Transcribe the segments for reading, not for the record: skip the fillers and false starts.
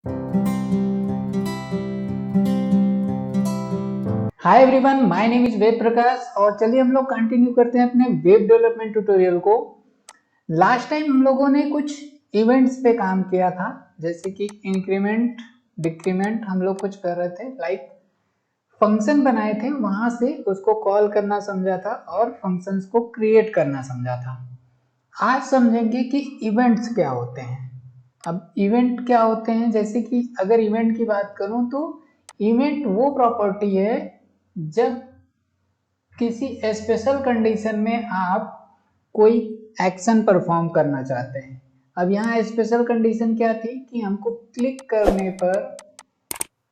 Hi everyone, my name is Ved Prakash और चलिए हम लोग कंटिन्यू करते हैं अपने वेब डेवलपमेंट ट्यूटोरियल को। लास्ट टाइम हम लोगों ने कुछ इवेंट्स पे काम किया था, जैसे कि इंक्रीमेंट डिक्रीमेंट हम लोग कुछ कर रहे थे, लाइक फंक्शन बनाए थे, वहां से उसको कॉल करना समझा था और फंक्शंस को क्रिएट करना समझा था। आज समझेंगे कि इवेंट्स क्या होते हैं। अब इवेंट क्या होते हैं, जैसे कि अगर इवेंट की बात करूं तो इवेंट वो प्रॉपर्टी है जब किसी स्पेशल कंडीशन में आप कोई एक्शन परफॉर्म करना चाहते हैं। अब यहाँ स्पेशल कंडीशन क्या थी कि हमको क्लिक करने पर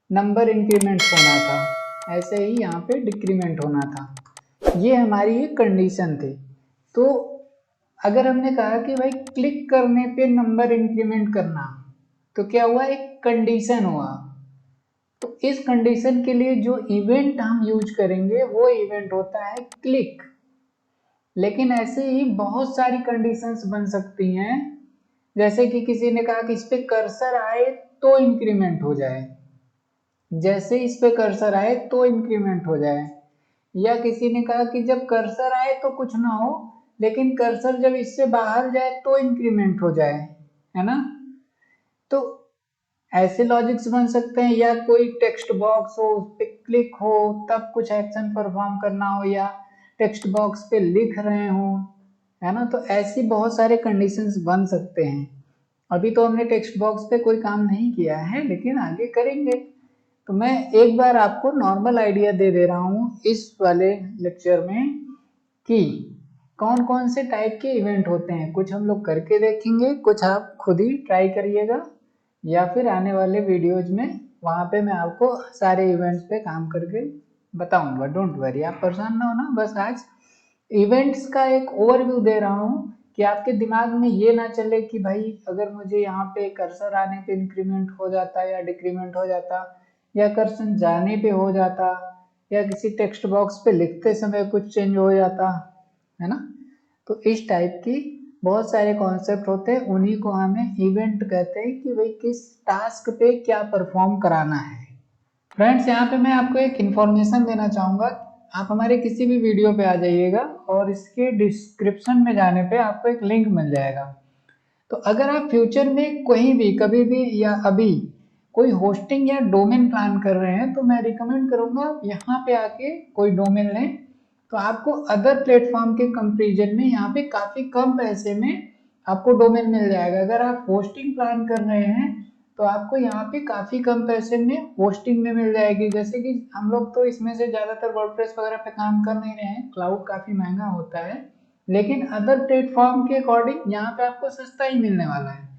नंबर इंक्रीमेंट होना था, ऐसे ही यहाँ पे डिक्रीमेंट होना था। ये हमारी एक कंडीशन थी। तो अगर हमने कहा कि भाई क्लिक करने पे नंबर इंक्रीमेंट करना, तो क्या हुआ, एक कंडीशन हुआ। तो इस कंडीशन के लिए जो इवेंट हम यूज करेंगे वो इवेंट होता है क्लिक। लेकिन ऐसे ही बहुत सारी कंडीशंस बन सकती हैं, जैसे कि किसी ने कहा कि इस पे कर्सर आए तो इंक्रीमेंट हो जाए, जैसे इस पे कर्सर आए तो इंक्रीमेंट हो जाए। या किसी ने कहा कि जब कर्सर आए तो कुछ ना हो, लेकिन कर्सर जब इससे बाहर जाए तो इंक्रीमेंट हो जाए, है ना। तो ऐसे लॉजिक्स बन सकते हैं, या कोई टेक्स्ट बॉक्स हो, उस पर क्लिक हो तब कुछ एक्शन परफॉर्म करना हो, या टेक्स्ट बॉक्स पे लिख रहे हो, है ना। तो ऐसी बहुत सारे कंडीशंस बन सकते हैं। अभी तो हमने टेक्स्ट बॉक्स पे कोई काम नहीं किया है, लेकिन आगे करेंगे। तो मैं एक बार आपको नॉर्मल आइडिया दे दे रहा हूँ इस वाले लेक्चर में कि कौन कौन से टाइप के इवेंट होते हैं। कुछ हम लोग करके देखेंगे, कुछ आप खुद ही ट्राई करिएगा, या फिर आने वाले वीडियोज में वहाँ पे मैं आपको सारे इवेंट्स पे काम करके बताऊंगा। डोंट वरी, आप परेशान ना होना। बस आज इवेंट्स का एक ओवरव्यू दे रहा हूँ कि आपके दिमाग में ये ना चले कि भाई अगर मुझे यहाँ पे कर्सर आने पे इंक्रीमेंट हो जाता या डिक्रीमेंट हो जाता, या कर्सर जाने पे हो जाता, या किसी टेक्स्ट बॉक्स पे लिखते समय कुछ चेंज हो जाता, है ना। तो इस टाइप की बहुत सारे कॉन्सेप्ट होते हैं, उन्हीं को हमें इवेंट कहते हैं कि भाई किस टास्क पे क्या परफॉर्म कराना है। फ्रेंड्स, यहाँ पे मैं आपको एक इन्फॉर्मेशन देना चाहूँगा। आप हमारे किसी भी वीडियो पे आ जाइएगा और इसके डिस्क्रिप्शन में जाने पे आपको एक लिंक मिल जाएगा। तो अगर आप फ्यूचर में कहीं भी कभी भी या अभी कोई होस्टिंग या डोमेन प्लान कर रहे हैं, तो मैं रिकमेंड करूँगा यहाँ पे आके कोई डोमेन लें। तो आपको अदर प्लेटफॉर्म के कंपेरिजन में यहाँ पे काफ़ी कम पैसे में आपको डोमेन मिल जाएगा। अगर आप होस्टिंग प्लान कर रहे हैं तो आपको यहाँ पे काफ़ी कम पैसे में होस्टिंग में मिल जाएगी। जैसे कि हम लोग तो इसमें से ज़्यादातर वर्डप्रेस वगैरह पे काम कर नहीं रहे हैं, क्लाउड काफ़ी महंगा होता है, लेकिन अदर प्लेटफॉर्म के अकॉर्डिंग यहाँ पे आपको सस्ता ही मिलने वाला है।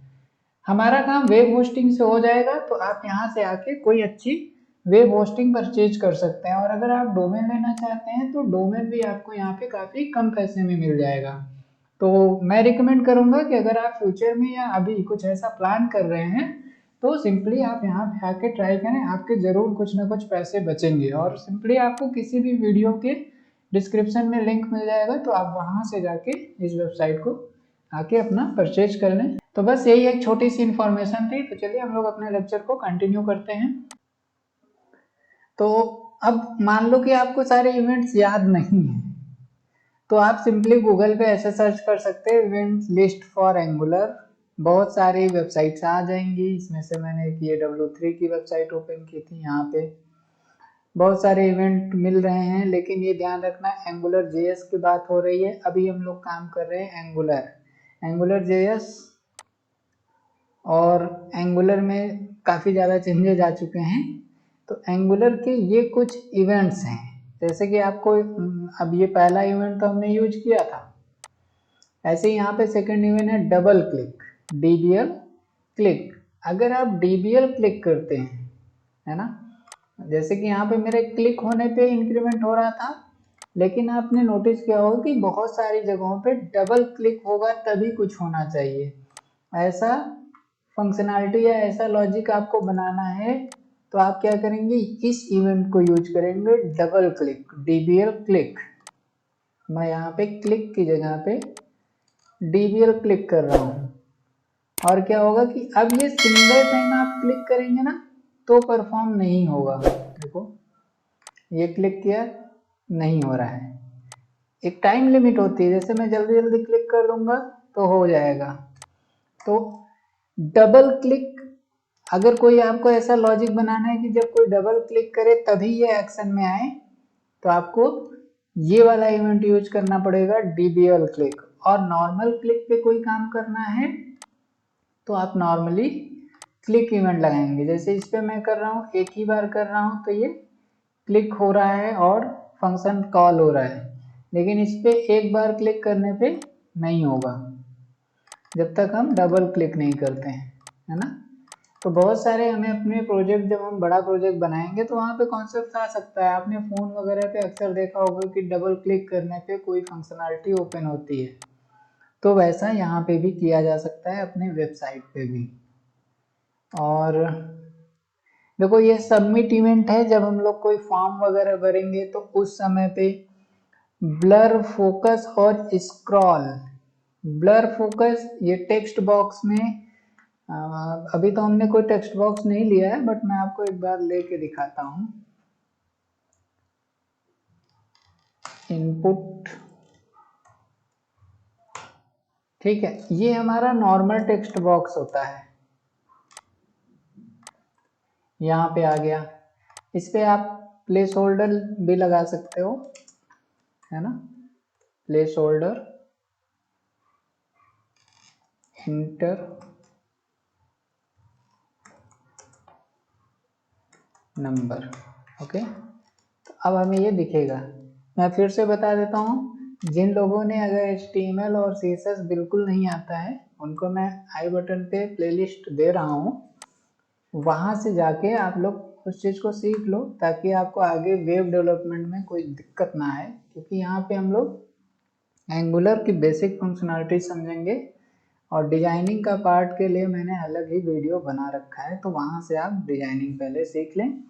हमारा काम वेब होस्टिंग से हो जाएगा, तो आप यहाँ से आके कोई अच्छी वेब होस्टिंग परचेज कर सकते हैं। और अगर आप डोमेन लेना चाहते हैं तो डोमेन भी आपको यहाँ पे काफ़ी कम पैसे में मिल जाएगा। तो मैं रिकमेंड करूँगा कि अगर आप फ्यूचर में या अभी कुछ ऐसा प्लान कर रहे हैं तो सिंपली आप यहाँ पे आके ट्राई करें, आपके ज़रूर कुछ ना कुछ पैसे बचेंगे। और सिंपली आपको किसी भी वीडियो के डिस्क्रिप्शन में लिंक मिल जाएगा, तो आप वहाँ से जाके इस वेबसाइट को आके अपना परचेज कर लें। तो बस यही एक छोटी सी इन्फॉर्मेशन थी। तो चलिए हम लोग अपने लेक्चर को कंटिन्यू करते हैं। तो अब मान लो कि आपको सारे इवेंट्स याद नहीं है, तो आप सिंपली गूगल पे ऐसे सर्च कर सकते हैं इवेंट लिस्ट फॉर एंगुलर। बहुत सारी वेबसाइट्स आ जाएंगी। इसमें से मैंने एक ये W3 की वेबसाइट ओपन की थी, यहाँ पे बहुत सारे इवेंट मिल रहे हैं। लेकिन ये ध्यान रखना, एंगुलर जेएस की बात हो रही है, अभी हम लोग काम कर रहे हैं एंगुलर जेएस। और एंगुलर में काफ़ी ज़्यादा चेंजेज आ चुके हैं। तो एंगुलर के ये कुछ इवेंट्स हैं, जैसे कि आपको अब ये पहला इवेंट तो हमने यूज किया था। ऐसे ही यहाँ पे सेकंड इवेंट है डबल क्लिक, डीबीएल क्लिक। अगर आप डीबीएल क्लिक करते हैं, है ना, जैसे कि यहाँ पे मेरे क्लिक होने पे इंक्रीमेंट हो रहा था, लेकिन आपने नोटिस किया होगा कि बहुत सारी जगहों पे डबल क्लिक होगा तभी कुछ होना चाहिए। ऐसा फंक्शनैलिटी या ऐसा लॉजिक आपको बनाना है, तो आप क्या करेंगे, इस इवेंट को यूज करेंगे, डबल क्लिक, डीबीएल क्लिक। मैं यहाँ पे क्लिक की जगह पे डीबीएल क्लिक कर रहा हूँ। और क्या होगा कि अब ये सिंगल टाइम आप क्लिक करेंगे ना तो परफॉर्म नहीं होगा। देखो ये क्लिक किया, नहीं हो रहा है। एक टाइम लिमिट होती है, जैसे मैं जल्दी जल्दी क्लिक कर दूंगा तो हो जाएगा। तो डबल क्लिक, अगर कोई आपको ऐसा लॉजिक बनाना है कि जब कोई डबल क्लिक करे तभी ये एक्शन में आए, तो आपको ये वाला इवेंट यूज करना पड़ेगा, डीबीएल क्लिक। और नॉर्मल क्लिक पे कोई काम करना है तो आप नॉर्मली क्लिक इवेंट लगाएंगे। जैसे इस पे मैं कर रहा हूँ, एक ही बार कर रहा हूँ तो ये क्लिक हो रहा है और फंक्शन कॉल हो रहा है, लेकिन इस पे एक बार क्लिक करने पे नहीं होगा जब तक हम डबल क्लिक नहीं करते हैं, है ना। तो बहुत सारे हमें अपने प्रोजेक्ट, जब हम बड़ा प्रोजेक्ट बनाएंगे तो वहाँ पे कॉन्सेप्ट आ सकता है। आपने फ़ोन वगैरह पे अक्सर देखा होगा कि डबल क्लिक करने पे कोई फंक्शनैलिटी ओपन होती है, तो वैसा यहाँ पे भी किया जा सकता है अपने वेबसाइट पे भी। और देखो ये सबमिट इवेंट है, जब हम लोग कोई फॉर्म वगैरह भरेंगे तो उस समय पे ब्लर फोकस और स्क्रॉल। ब्लर फोकस ये टेक्स्ट बॉक्स में, अभी तो हमने कोई टेक्स्ट बॉक्स नहीं लिया है, बट मैं आपको एक बार लेके दिखाता हूँ। इनपुट, ठीक है, ये हमारा नॉर्मल टेक्स्ट बॉक्स होता है, यहाँ पे आ गया। इस पे आप प्लेस होल्डर भी लगा सकते हो, है ना। Place holder, inter number, okay. तो अब हमें ये दिखेगा। मैं फिर से बता देता हूँ, जिन लोगों ने अगर HTML और CSS बिल्कुल नहीं आता है, उनको मैं आई बटन पे प्लेलिस्ट दे रहा हूँ, वहाँ से जाके आप लोग उस चीज़ को सीख लो, ताकि आपको आगे वेब डेवलपमेंट में कोई दिक्कत ना आए। क्योंकि यहाँ पे हम लोग एंगुलर की बेसिक फंक्शनलिटी समझेंगे, और डिजाइनिंग का पार्ट के लिए मैंने अलग ही वीडियो बना रखा है, तो वहाँ से आप डिजाइनिंग पहले सीख लें।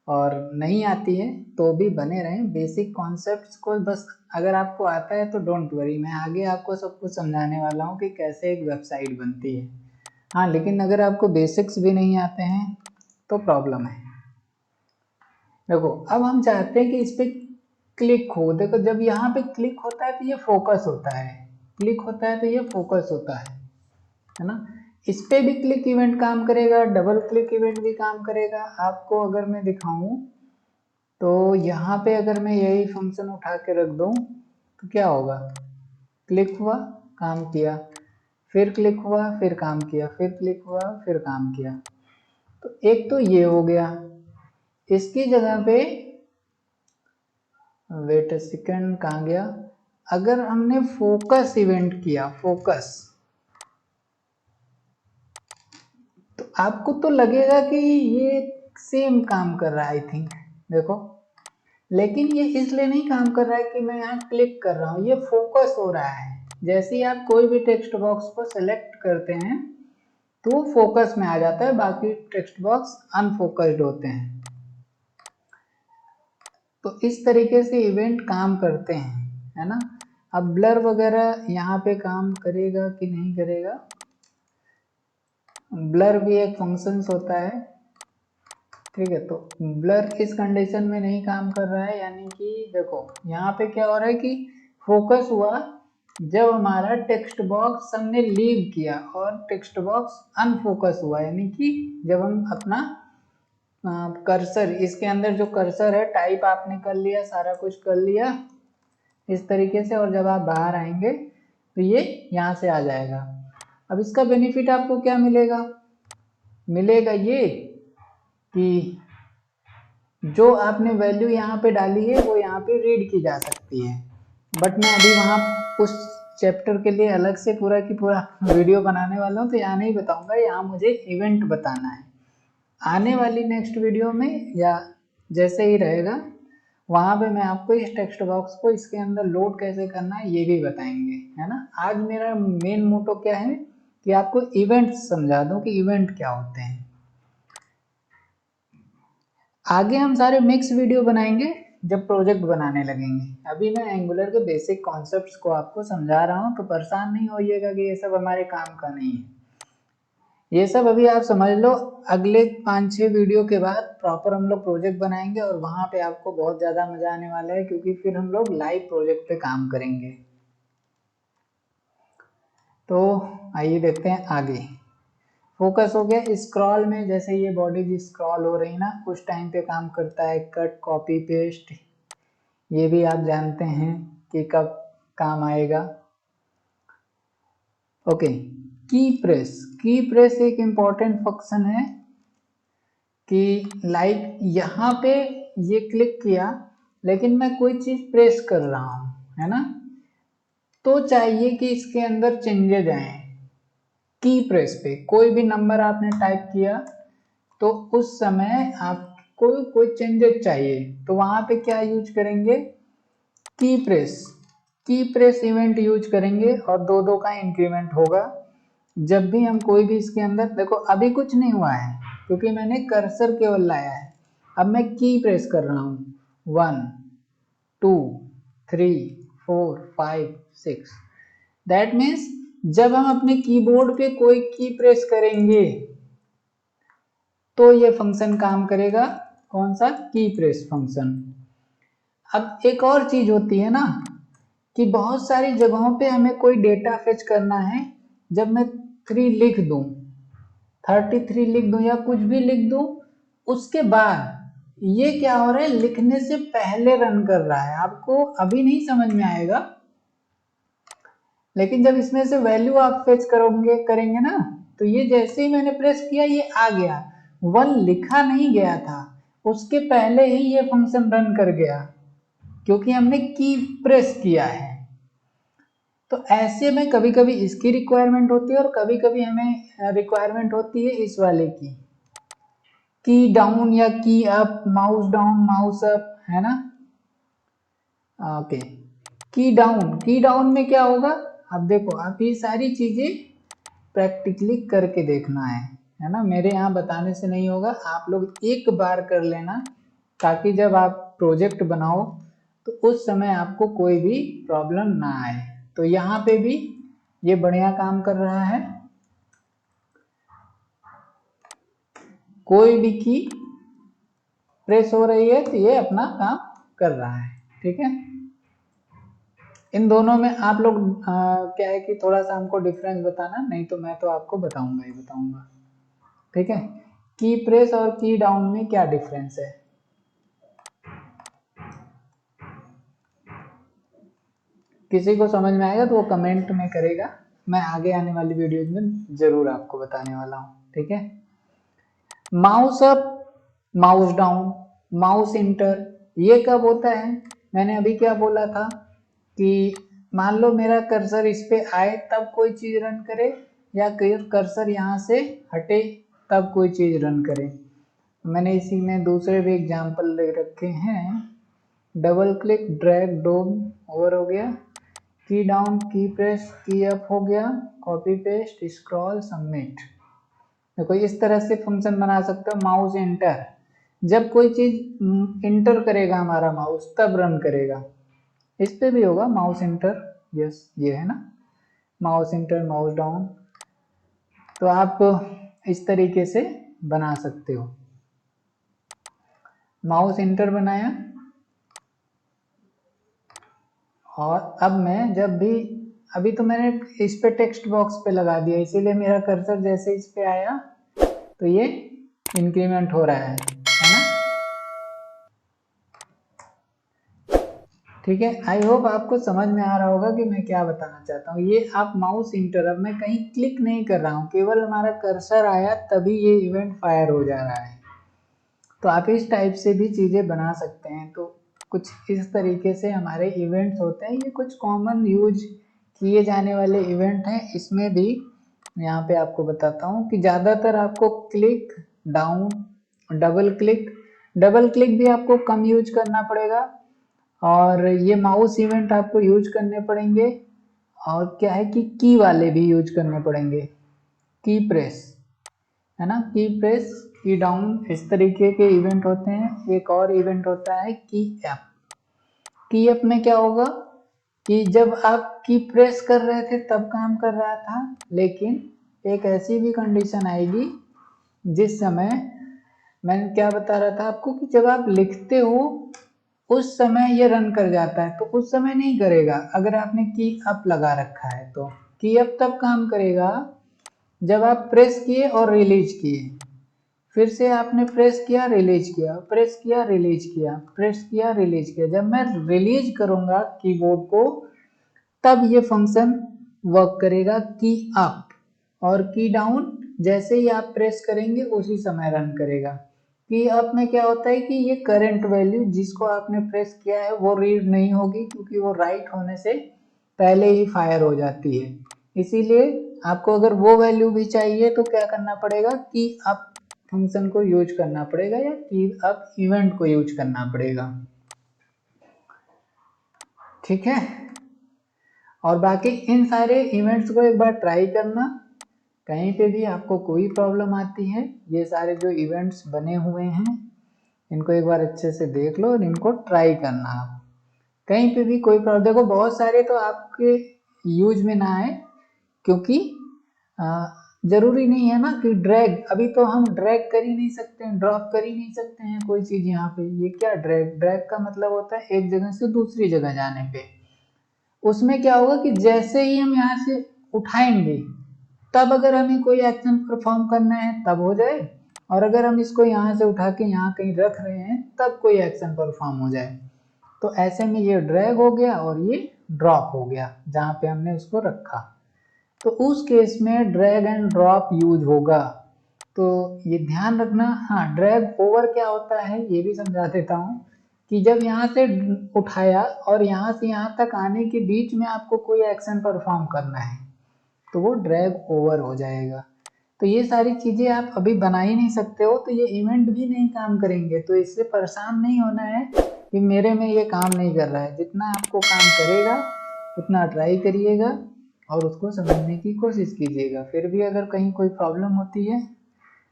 और नहीं आती है तो भी बने रहें, बेसिक कॉन्सेप्ट्स को बस अगर आपको आता है तो डोंट वरी, मैं आगे आपको सब कुछ समझाने वाला हूँ कि कैसे एक वेबसाइट बनती है। हाँ, लेकिन अगर आपको बेसिक्स भी नहीं आते हैं तो प्रॉब्लम है। देखो अब हम चाहते हैं कि इस पर क्लिक हो। देखो जब यहाँ पे क्लिक होता है तो ये फोकस होता है, क्लिक होता है तो ये फोकस होता है ना। इस पे भी क्लिक इवेंट काम करेगा, डबल क्लिक इवेंट भी काम करेगा। आपको अगर मैं दिखाऊं तो यहाँ पे अगर मैं यही फंक्शन उठा के रख दूं तो क्या होगा, क्लिक हुआ काम किया, फिर क्लिक हुआ फिर काम किया, फिर क्लिक हुआ फिर काम किया। तो एक तो ये हो गया। इसकी जगह पे वेट अ सेकेंड, कहाँ गया, अगर हमने फोकस इवेंट किया, फोकस, तो आपको तो लगेगा कि ये सेम काम कर रहा है आई थिंक, देखो। लेकिन ये इसलिए नहीं काम कर रहा है कि मैं यहाँ क्लिक कर रहा हूँ, ये फोकस हो रहा है। जैसे ही आप कोई भी टेक्स्ट बॉक्स को सेलेक्ट करते हैं तो वो फोकस में आ जाता है, बाकी टेक्स्ट बॉक्स अनफोकस्ड होते हैं। तो इस तरीके से इवेंट काम करते हैं, है ना। अब ब्लर वगैरह यहाँ पे काम करेगा कि नहीं करेगा, ब्लर भी एक फंक्शंस होता है, ठीक है। तो ब्लर इस कंडीशन में नहीं काम कर रहा है, यानी कि देखो यहाँ पे क्या हो रहा है कि फोकस हुआ जब हमारा टेक्स्ट बॉक्स हमने लीव किया, और टेक्स्ट बॉक्स अनफोकस हुआ, यानी कि जब हम अपना कर्सर, इसके अंदर जो कर्सर है टाइप आपने कर लिया, सारा कुछ कर लिया इस तरीके से, और जब आप बाहर आएंगे तो ये यहाँ से आ जाएगा। अब इसका बेनिफिट आपको क्या मिलेगा, मिलेगा ये कि जो आपने वैल्यू यहाँ पे डाली है वो यहाँ पे रीड की जा सकती है। बट मैं अभी वहाँ उस चैप्टर के लिए अलग से पूरा की पूरा वीडियो बनाने वाला हूँ, तो यहाँ नहीं बताऊँगा, यहाँ मुझे इवेंट बताना है। आने वाली नेक्स्ट वीडियो में या जैसे ही रहेगा वहाँ पे मैं आपको इस टेक्स्ट बॉक्स को इसके अंदर लोड कैसे करना है ये भी बताएंगे, है ना। आज मेरा मेन मोटो क्या है कि आपको इवेंट्स समझा दूं कि इवेंट क्या होते हैं। आगे हम सारे मिक्स वीडियो बनाएंगे जब प्रोजेक्ट बनाने लगेंगे। अभी मैं एंगुलर के बेसिक कॉन्सेप्ट्स को आपको समझा रहा हूँ, तो परेशान नहीं होइएगा कि ये सब हमारे काम का नहीं है। ये सब अभी आप समझ लो, अगले 5-6 वीडियो के बाद प्रॉपर हम लोग प्रोजेक्ट बनाएंगे और वहां पे आपको बहुत ज़्यादा मजा आने वाला है, क्योंकि फिर हम लोग लाइव प्रोजेक्ट पे काम करेंगे। तो आइए देखते हैं आगे। फोकस हो गया स्क्रॉल में, जैसे ये बॉडी जी स्क्रॉल हो रही ना, उस टाइम पे काम करता है कट कॉपी पेस्ट। ये भी आप जानते हैं कि कब काम आएगा। ओके, की प्रेस एक इम्पॉर्टेंट फंक्शन है कि लाइक यहाँ पे ये क्लिक किया, लेकिन मैं कोई चीज प्रेस कर रहा हूँ, है ना, तो चाहिए कि इसके अंदर चेंजेज आए। की प्रेस पे कोई भी नंबर आपने टाइप किया तो उस समय आपको कोई चेंजेस चाहिए, तो वहां पे क्या यूज करेंगे, की प्रेस इवेंट यूज करेंगे और 2-2 का इंक्रीमेंट होगा। जब भी हम कोई भी इसके अंदर, देखो अभी कुछ नहीं हुआ है क्योंकि मैंने कर्सर केवल लाया है। अब मैं की प्रेस कर रहा हूँ 1 2 3 4 5 6। दैट मीन्स जब हम अपने कीबोर्ड पे कोई की प्रेस करेंगे तो ये फंक्शन काम करेगा। कौन सा, की प्रेस फंक्शन। अब एक और चीज होती है ना कि बहुत सारी जगहों पे हमें कोई डेटा फेच करना है। जब मैं 3 लिख दूं, 33 लिख दूं या कुछ भी लिख दूं, उसके बाद ये क्या हो रहा है, लिखने से पहले रन कर रहा है। आपको अभी नहीं समझ में आएगा, लेकिन जब इसमें से वैल्यू आप फेच करेंगे ना, तो ये जैसे ही मैंने प्रेस किया ये आ गया। 1 लिखा नहीं गया था, उसके पहले ही ये फंक्शन रन कर गया क्योंकि हमने की प्रेस किया है। तो ऐसे में कभी कभी इसकी रिक्वायरमेंट होती है और कभी कभी हमें रिक्वायरमेंट होती है इस वाले की डाउन या की up, mouse down mouse up, है ना। ओके, की डाउन में क्या होगा, अब देखो आप ये सारी चीजें प्रैक्टिकली करके देखना है ना, मेरे यहाँ बताने से नहीं होगा, आप लोग एक बार कर लेना ताकि जब आप प्रोजेक्ट बनाओ तो उस समय आपको कोई भी प्रॉब्लम ना आए। तो यहाँ पे भी ये बढ़िया काम कर रहा है, कोई भी की प्रेस हो रही है तो ये अपना काम कर रहा है। ठीक है, इन दोनों में आप लोग क्या है कि थोड़ा सा हमको डिफरेंस बताना, नहीं तो मैं तो आपको बताऊंगा ही बताऊंगा। ठीक है, की प्रेस और की डाउन में क्या डिफरेंस है, किसी को समझ में आएगा तो वो कमेंट में करेगा, मैं आगे आने वाली वीडियोज में जरूर आपको बताने वाला हूँ। ठीक है, mouse up, mouse down, mouse inter, ये कब होता है, मैंने अभी क्या बोला था कि मान लो मेरा कर्सर इस पे आए तब कोई चीज रन करे, या कर्सर यहाँ से हटे तब कोई चीज रन करे। मैंने इसी में दूसरे भी एग्जाम्पल ले रखे हैं। Double click, drag, drop, over हो गया, की डाउन, की प्रेस, की अप हो गया, कॉपी पेस्ट, स्क्रॉल, सबमिट। देखो इस तरह से फंक्शन बना सकते हो। माउस एंटर, जब कोई चीज इंटर करेगा हमारा माउस तब रन करेगा। इस पे भी होगा माउस इंटर, यस ये है ना, माउस इंटर, माउस डाउन। तो आप इस तरीके से बना सकते हो। माउस इंटर बनाया, और अब मैं जब भी, अभी तो मैंने इस पे टेक्स्ट बॉक्स पे लगा दिया, इसीलिए मेरा कर्सर जैसे इस पे आया तो ये इंक्रीमेंट हो रहा है ना। ठीक है, आई होप आपको समझ में आ रहा होगा कि मैं क्या बताना चाहता हूँ। ये आप माउस इंटर, अब मैं कहीं क्लिक नहीं कर रहा हूँ, केवल हमारा कर्सर आया तभी ये इवेंट फायर हो जा रहा है। तो आप इस टाइप से भी चीज़ें बना सकते हैं। तो कुछ इस तरीके से हमारे इवेंट्स होते हैं, ये कुछ कॉमन यूज किए जाने वाले इवेंट हैं। इसमें भी यहाँ पे आपको बताता हूँ कि ज़्यादातर आपको क्लिक डाउन, डबल क्लिक भी आपको कम यूज करना पड़ेगा, और ये माउस इवेंट आपको यूज करने पड़ेंगे, और क्या है कि की वाले भी यूज करने पड़ेंगे, की प्रेस, है ना, की प्रेस, की डाउन, इस तरीके के इवेंट होते हैं। एक और इवेंट होता है की अप। की अप में क्या होगा कि जब आप की प्रेस कर रहे थे तब काम कर रहा था, लेकिन एक ऐसी भी कंडीशन आएगी जिस समय मैंने क्या बता रहा था आपको कि जब आप लिखते हो उस समय ये रन कर जाता है, तो उस समय नहीं करेगा अगर आपने की अप लगा रखा है। तो की अप तब काम करेगा जब आप प्रेस किए और रिलीज किए, फिर से आपने प्रेस किया रिलीज किया, प्रेस किया रिलीज किया, प्रेस किया रिलीज किया। जब मैं रिलीज करूंगा कीबोर्ड को तब ये फंक्शन वर्क करेगा की अप, और की डाउन जैसे ही आप प्रेस करेंगे उसी समय रन करेगा। की अप में क्या होता है कि ये करंट वैल्यू जिसको आपने प्रेस किया है वो रीड नहीं होगी, क्योंकि वो राइट होने से पहले ही फायर हो जाती है। इसीलिए आपको अगर वो वैल्यू भी चाहिए तो क्या करना पड़ेगा, की अप फंक्शन को यूज करना पड़ेगा या की अप इवेंट को यूज करना पड़ेगा। ठीक है, और बाकी इन सारे इवेंट्स को एक बार ट्राई करना। कहीं पे भी आपको कोई प्रॉब्लम आती है, ये सारे जो इवेंट्स बने हुए हैं इनको एक बार अच्छे से देख लो और इनको ट्राई करना। आप कहीं पे भी कोई प्रॉब्लम, देखो बहुत सारे तो आपके यूज में ना आए, क्योंकि जरूरी नहीं है ना कि ड्रैग, अभी तो हम ड्रैग कर ही नहीं सकते हैं, ड्रॉप कर ही नहीं सकते हैं कोई चीज़ यहाँ पे। ये क्या ड्रैग, ड्रैग का मतलब होता है एक जगह से दूसरी जगह जाने पे। उसमें क्या होगा कि जैसे ही हम यहाँ से उठाएंगे तब अगर हमें कोई एक्शन परफॉर्म करना है तब हो जाए, और अगर हम इसको यहाँ से उठा के यहाँ कहीं रख रहे हैं तब कोई एक्शन परफॉर्म हो जाए। तो ऐसे में ये ड्रैग हो गया और ये ड्रॉप हो गया जहाँ पे हमने उसको रखा। तो उस केस में ड्रैग एंड ड्रॉप यूज होगा, तो ये ध्यान रखना। हाँ, ड्रैग ओवर क्या होता है ये भी समझा देता हूँ कि जब यहाँ से उठाया और यहाँ से यहाँ तक आने के बीच में आपको कोई एक्शन परफॉर्म करना है तो वो ड्रैग ओवर हो जाएगा। तो ये सारी चीज़ें आप अभी बना ही नहीं सकते हो, तो ये इवेंट भी नहीं काम करेंगे। तो इससे परेशान नहीं होना है कि मेरे में ये काम नहीं कर रहा है। जितना आपको काम करेगा उतना ट्राई करिएगा और उसको समझने की कोशिश कीजिएगा। फिर भी अगर कहीं कोई प्रॉब्लम होती है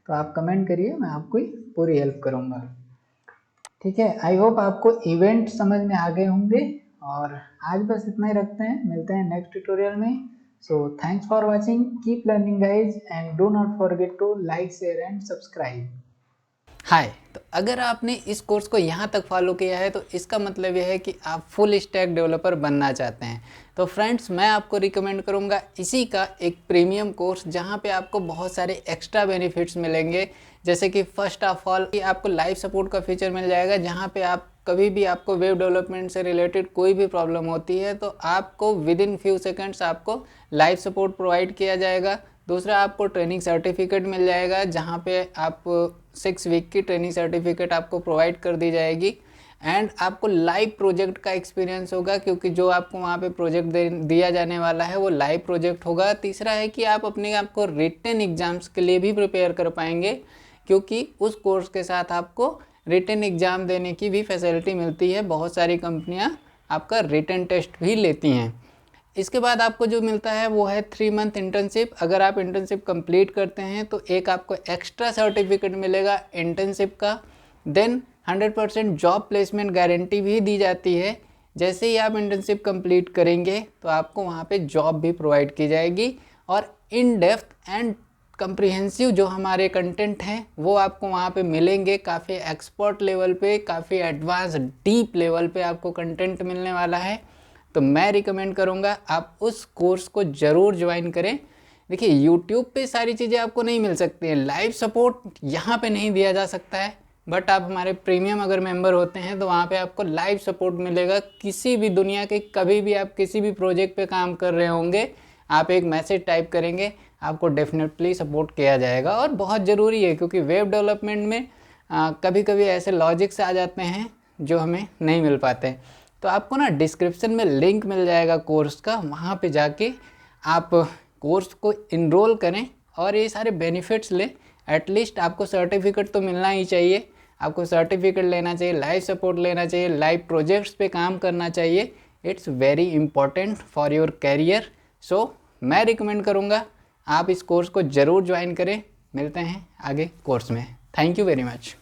तो आप कमेंट करिए, मैं आपको पूरी हेल्प करूँगा। ठीक है, आई होप आपको इवेंट समझ में आ गए होंगे, और आज बस इतना ही रखते हैं, मिलते हैं नेक्स्ट ट्यूटोरियल में। So thanks for watching, keep learning guys, and do not forget to like, share and subscribe. हाय, तो अगर आपने इस कोर्स को यहाँ तक फॉलो किया है तो इसका मतलब यह है कि आप फुल स्टैक डेवलपर बनना चाहते हैं। तो फ्रेंड्स, मैं आपको रिकमेंड करूँगा इसी का एक प्रीमियम कोर्स, जहाँ पे आपको बहुत सारे एक्स्ट्रा बेनिफिट्स मिलेंगे। जैसे कि फर्स्ट ऑफ ऑल कि आपको लाइव सपोर्ट का फीचर मिल जाएगा, जहाँ पे आप कभी भी आपको वेब डेवलपमेंट से रिलेटेड कोई भी प्रॉब्लम होती है तो आपको विद इन फ्यू सेकंड्स आपको लाइव सपोर्ट प्रोवाइड किया जाएगा। दूसरा, आपको ट्रेनिंग सर्टिफिकेट मिल जाएगा, जहाँ पे आप 6 वीक की ट्रेनिंग सर्टिफिकेट आपको प्रोवाइड कर दी जाएगी। एंड आपको लाइव प्रोजेक्ट का एक्सपीरियंस होगा, क्योंकि जो आपको वहाँ पे प्रोजेक्ट दिया जाने वाला है वो लाइव प्रोजेक्ट होगा। तीसरा है कि आप अपने आप को रिटन एग्जाम्स के लिए भी प्रिपेयर कर पाएंगे, क्योंकि उस कोर्स के साथ आपको रिटन एग्ज़ाम देने की भी फैसिलिटी मिलती है। बहुत सारी कंपनियां आपका रिटन टेस्ट भी लेती हैं। इसके बाद आपको जो मिलता है वो है 3 मंथ इंटर्नशिप। अगर आप इंटर्नशिप कंप्लीट करते हैं तो एक आपको एक्स्ट्रा सर्टिफिकेट मिलेगा इंटर्नशिप का। देन 100% जॉब प्लेसमेंट गारंटी भी दी जाती है। जैसे ही आप इंटर्नशिप कंप्लीट करेंगे तो आपको वहाँ पे जॉब भी प्रोवाइड की जाएगी, और इन डेप्थ एंड कम्प्रिहेंसिव जो हमारे कंटेंट हैं वो आपको वहाँ पे मिलेंगे। काफ़ी एक्सपर्ट लेवल पे, काफ़ी एडवांस डीप लेवल पे आपको कंटेंट मिलने वाला है। तो मैं रिकमेंड करूँगा आप उस कोर्स को ज़रूर ज्वाइन करें। देखिए, यूट्यूब पे सारी चीज़ें आपको नहीं मिल सकती हैं, लाइव सपोर्ट यहाँ पे नहीं दिया जा सकता है, बट आप हमारे प्रीमियम अगर मेंबर होते हैं तो वहाँ पे आपको लाइव सपोर्ट मिलेगा। किसी भी दुनिया के कभी भी आप किसी भी प्रोजेक्ट पे काम कर रहे होंगे, आप एक मैसेज टाइप करेंगे, आपको डेफिनेटली सपोर्ट किया जाएगा। और बहुत ज़रूरी है, क्योंकि वेब डेवलपमेंट में कभी कभी ऐसे लॉजिक्स आ जाते हैं जो हमें नहीं मिल पाते हैं। तो आपको ना डिस्क्रिप्शन में लिंक मिल जाएगा कोर्स का, वहाँ पे जाके आप कोर्स को इनरोल करें और ये सारे बेनिफिट्स लें। एटलीस्ट आपको सर्टिफिकेट तो मिलना ही चाहिए, आपको सर्टिफिकेट लेना चाहिए, लाइव सपोर्ट लेना चाहिए, लाइव प्रोजेक्ट्स पे काम करना चाहिए। It's very important for your career. So मैं रिकमेंड करूँगा आप इस कोर्स को ज़रूर ज्वाइन करें। मिलते हैं आगे कोर्स में। Thank you very much.